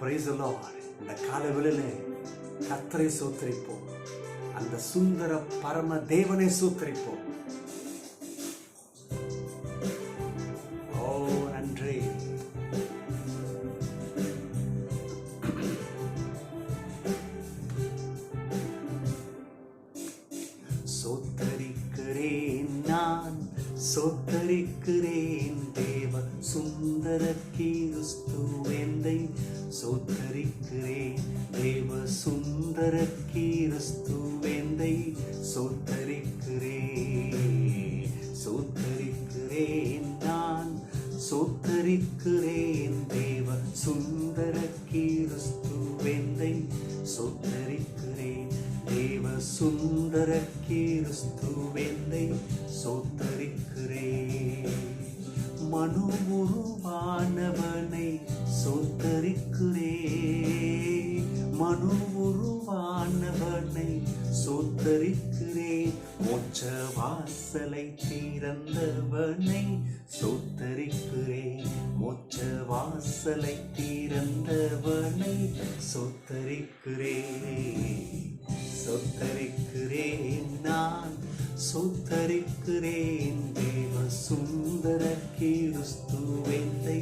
Praise the Lord. இந்த காலவெளியிலே கர்த்தரை சோத்தரிப்போம். அந்த சுந்தர பரம தேவனை சோத்தரிப்போம். ஓ நன்றி. சோத்தரிக்கிறேன் நான், சோத்தரிக்கிறேன் தேவ சுந்தர கிறிஸ்துவேந்தை, சோத்தரிக்கிறேன் தேவ சுந்தர கிறிஸ்துவேந்தை, சோத்தரிக்கிறேன். சோத்தரிக்கிறேன் நான், சோத்தரிக்கிறேன் தேவ சுந்தர கிறிஸ்துவேந்தை, சோத்தரிக்கிறேன் தேவ சுந்தர கிறிஸ்துவேந்தை, சோத்தரிக்கிறேன். மனு உருவானவனை சோத்தரிக்கிறேன், மனு உருவானவனை சோத்தரிக்கிறேன், மோட்ச வாசலை திறந்தவனை சோத்தரிக்கிறேன், மோட்ச வாசலை திறந்தவனை சோத்தரிக்கிறேன். சோத்தரிக்கிறேன் நான், சோத்தரிக்கிறேன் தேவ சுந்தர கிறிஸ்துவேந்தை,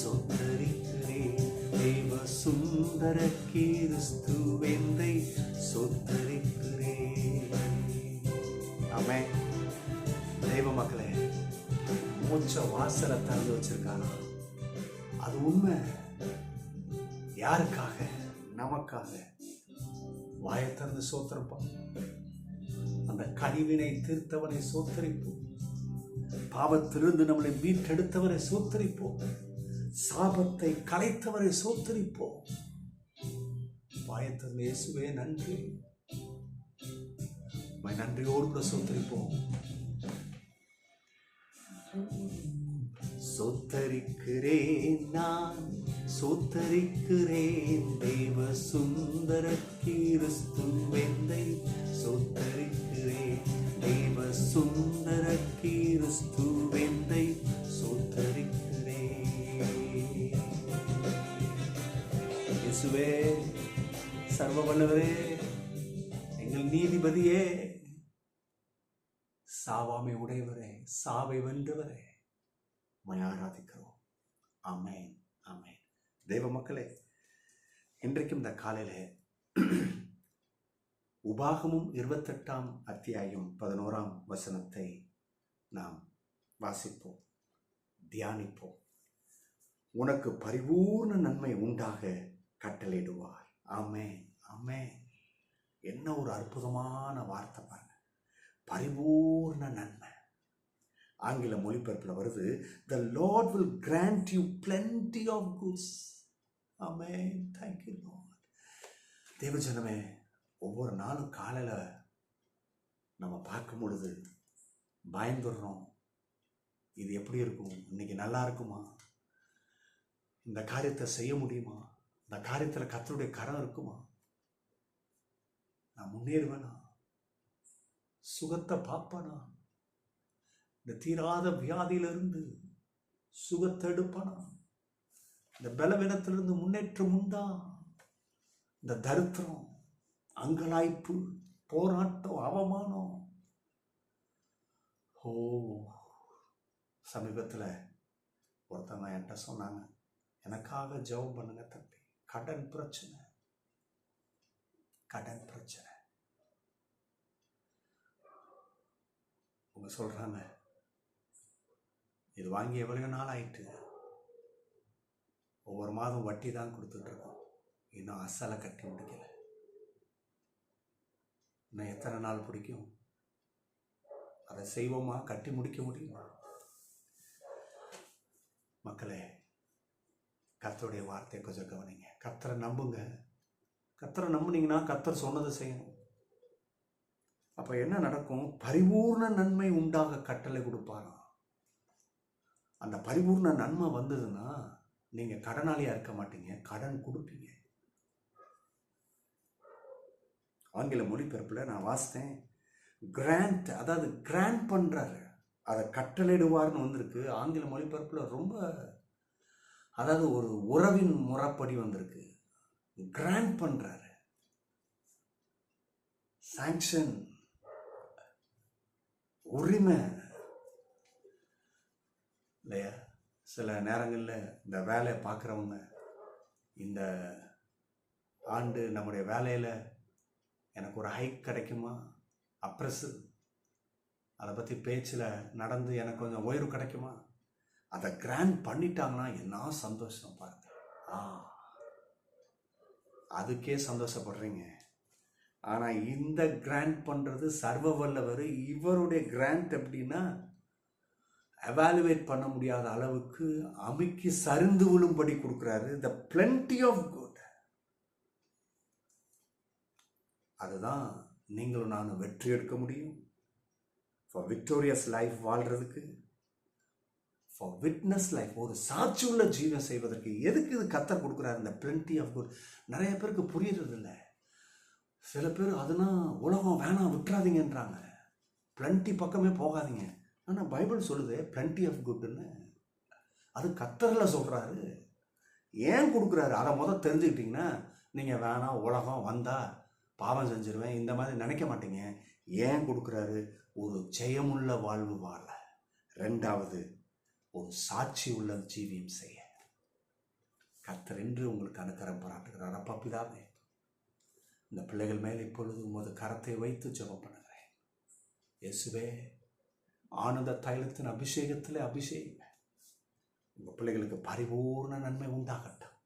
சோத்தரிக்கிறேன் தேவ சுந்தர கிறிஸ்துவேந்தை, சோத்தரிக்கிறேன். ஆமென். தெய்வ மக்களே, மோட்ச வாசலை திறந்து வச்சிருக்கானா? அது உண்மை. யாருக்காக? நமக்காக. வாயை திறந்து சோத்தரிப்போம். அந்த கனிவினை தீர்த்தவனை சோத்தரிப்போம். பாவத்திலிருந்து நம்மளை மீட்டெடுத்தவரை சோத்தரிப்போம். சாபத்தை கலைத்தவரை சோத்தரிப்போம். வாயை திறந்து இயேசுவே நன்றி, நன்றியோடு கூட சோத்தரிப்போம். சோத்தரிக்கிறேன் நான், சோத்தரிக்கிறேன் தேவ சுந்தர கிறிஸ்துவேந்தை, சோத்தரிக்கிறேன் தேவ சுந்தர கிறிஸ்துவேந்தை, சோத்தரிக்கிறேன். இயேசுவே, சர்வ வல்லவரே, எங்கள் நீதிபதியே, சாவாமை உடையவரே, சாவை வென்றவரே, ஆராதிக்கிறோம். ஆமென், ஆமென். தெய்வ மக்களே, இன்றைக்கும் இந்த காலையில உபாகமும் 28ஆம் அத்தியாயம் 11ஆம் வசனத்தை நாம் வாசிப்போம், தியானிப்போம். உனக்கு பரிபூர்ண நன்மை உண்டாக கட்டளையிடுவார். ஆமென், ஆமென். என்ன ஒரு அற்புதமான வார்த்தை பாருங்க, பரிபூர்ண நன்மை. ஆங்கில மொழிபெயர்ப்பில் வருது, the Lord will grant you plenty of goods. Amen. Thank you Lord. தேவஜனமே, ஒவ்வொரு நாளும் காலையில் நம்ம பார்க்கும் பொழுது பயந்துடுறோம். இது எப்படி இருக்கும்? இன்னைக்கு நல்லா இருக்குமா? இந்த காரியத்தை செய்ய முடியுமா? இந்த காரியத்தில் கர்த்தருடைய கரம் இருக்குமா? நான் முன்னேறுவேனா? சுகத்தை பார்ப்பனா? இந்த தீராத வியாதியிலிருந்து சுகத்தை எடுப்பனா? இந்த பலவீனத்திலிருந்து முன்னேற்றம் உண்டா? இந்த தரித்திரம், அங்கலாய்ப்பு, போராட்டம், அவமானம். ஓ, சமீபத்தில் ஒருத்தவங்க என்கிட்ட சொன்னாங்க, எனக்காக ஜெபம் பண்ணுங்க தம்பி, கடன் பிரச்சனை, கடன் பிரச்சனை. அவங்க சொல்றாங்க, இது வாங்கி எவ்வளவு நாள் ஆயிட்டு, ஒவ்வொரு மாதம் வட்டி தான் கொடுத்துட்டு இருக்கோம், இன்னும் அசலை கட்டி முடிக்கல, இன்னும் எத்தனை நாள் பிடிக்கும்? அதை செய்வோமா? கட்டி முடிக்க முடியுமா? மக்களே, கர்த்தருடைய வார்த்தையை கொஞ்சம் கவனிங்க. கர்த்தரை நம்புங்க. கர்த்தரை நம்புனீங்கன்னா கர்த்தர் சொன்னதை செய்யணும். அப்ப என்ன நடக்கும்? பரிபூர்ண நன்மை உண்டாக கட்டளை கொடுப்பாராம். அந்த பரிபூர்ண நன்மை வந்ததுன்னா நீங்க கடனாளியா இருக்க மாட்டீங்க, கடன் கொடுப்பீங்க. ஆங்கில மொழிபெயர்ப்புல நான் வாசித்தேன், கிராண்ட், அதாவது கிராண்ட் பண்றாரு, அதை கட்டளையிடுவார்னு வந்திருக்கு. ஆங்கில மொழிபெயர்ப்புல ரொம்ப, அதாவது ஒரு உறவின் முறைப்படி வந்திருக்கு. கிராண்ட் பண்றாரு. சாங்ஷன், உரிமை இல்லையா? சில நேரங்களில் இந்த வேலையை பார்க்குறவங்க, இந்த ஆண்டு நம்முடைய வேலையில் எனக்கு ஒரு ஹைக் கிடைக்குமா, அப்ரெஸல், அதை பற்றி பேச்சில் நடந்து எனக்கு கொஞ்சம் உயர்வு கிடைக்குமா, அதை கிராண்ட் பண்ணிட்டாங்கன்னா என்ன சந்தோஷம் பாருங்க. அதுக்கே சந்தோஷப்படுறீங்க. ஆனால் இந்த கிராண்ட் பண்ணுறது சர்வ வல்லவர். இவருடைய கிராண்ட் எப்படின்னா, எவாலுவேட் பண்ண முடியாத அளவுக்கு அமுக்கி சரிந்து விழும்படி கொடுக்குறாரு. த பிளென்டி ஆஃப் குட். அதுதான் நீங்களும் நானும் வெற்றி எடுக்க முடியும். ஃபார் விக்டோரியஸ் லைஃப் வாழ்றதுக்கு, ஃபார் விட்னஸ் லைஃப், ஒரு சாட்சி உள்ள ஜீவன் செய்வதற்கு எதுக்கு இது கர்த்தர் கொடுக்குறாரு? இந்த பிளென்டி ஆஃப் குட் நிறைய பேருக்கு புரியறது இல்லை. சில பேர் அதுனா உலகம் வேணாம் விட்டுறாதீங்கன்றாங்க, பிளென்டி பக்கமே போகாதீங்க. ஆனால் பைபிள் சொல்லுது பிளென்டி ஆஃப் குட்னு. அது கர்த்தரில் சொல்கிறாரு. ஏன் கொடுக்குறாரு அதை தெரிஞ்சுக்கிட்டிங்கன்னா நீங்கள் வேணாம் உலகம் வந்தால் பாவம் செஞ்சிருவேன் இந்த மாதிரி நினைக்க மாட்டீங்க. ஏன் கொடுக்குறாரு? ஒரு ஜெயமுள்ள வாழ்வு வாழ, ரெண்டாவது ஒரு சாட்சி உள்ள ஜீவியம் செய்ய கர்த்தர் என்று உங்களுக்கு அனுக்கரம் பாராட்டுகிறார். அப்பா பிதாவே, இந்த பிள்ளைகள் மேல் இப்பொழுது உமது கரத்தை வைத்து ஜெபம் பண்ணுகிறேன். இயேசுவே, ஆனந்த தைலத்தின் அபிஷேகத்தில் அபிஷேகம் உங்கள் பிள்ளைகளுக்கு பரிபூர்ண நன்மை உண்டாகட்டும்.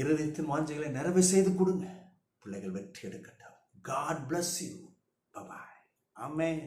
இருதயத்தின் வாஞ்சைகளை நிறைவு செய்து கொடுங்க. பிள்ளைகள் வெற்றி எடுக்கட்டும். God bless you. Bye bye. Amen.